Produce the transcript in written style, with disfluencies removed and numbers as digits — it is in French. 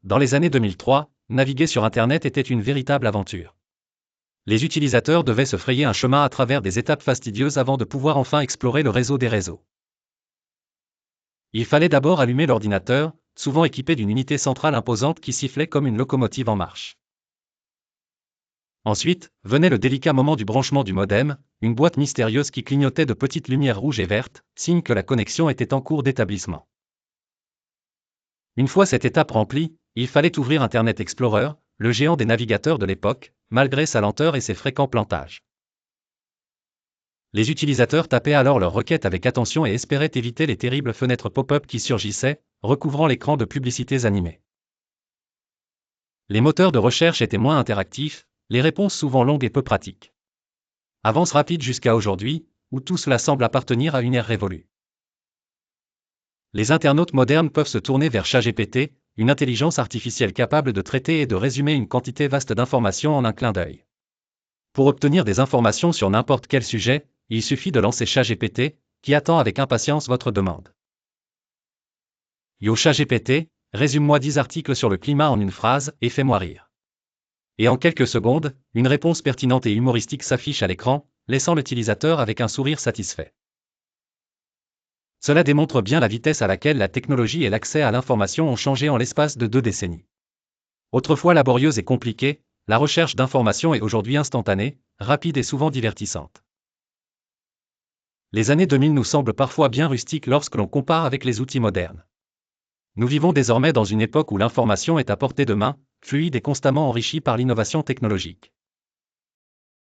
Dans les années 2003, naviguer sur Internet était une véritable aventure. Les utilisateurs devaient se frayer un chemin à travers des étapes fastidieuses avant de pouvoir enfin explorer le réseau des réseaux. Il fallait d'abord allumer l'ordinateur, souvent équipé d'une unité centrale imposante qui sifflait comme une locomotive en marche. Ensuite, venait le délicat moment du branchement du modem, une boîte mystérieuse qui clignotait de petites lumières rouges et vertes, signe que la connexion était en cours d'établissement. Une fois cette étape remplie, il fallait ouvrir Internet Explorer, le géant des navigateurs de l'époque, malgré sa lenteur et ses fréquents plantages. Les utilisateurs tapaient alors leurs requêtes avec attention et espéraient éviter les terribles fenêtres pop-up qui surgissaient, recouvrant l'écran de publicités animées. Les moteurs de recherche étaient moins interactifs, les réponses souvent longues et peu pratiques. Avance rapide jusqu'à aujourd'hui, où tout cela semble appartenir à une ère révolue. Les internautes modernes peuvent se tourner vers ChatGPT, une intelligence artificielle capable de traiter et de résumer une quantité vaste d'informations en un clin d'œil. Pour obtenir des informations sur n'importe quel sujet, il suffit de lancer ChatGPT, qui attend avec impatience votre demande. Yo ChatGPT, résume-moi 10 articles sur le climat en une phrase et fais-moi rire. Et en quelques secondes, une réponse pertinente et humoristique s'affiche à l'écran, laissant l'utilisateur avec un sourire satisfait. Cela démontre bien la vitesse à laquelle la technologie et l'accès à l'information ont changé en l'espace de 2 décennies. Autrefois laborieuse et compliquée, la recherche d'informations est aujourd'hui instantanée, rapide et souvent divertissante. Les années 2000 nous semblent parfois bien rustiques lorsque l'on compare avec les outils modernes. Nous vivons désormais dans une époque où l'information est à portée de main, fluide et constamment enrichie par l'innovation technologique.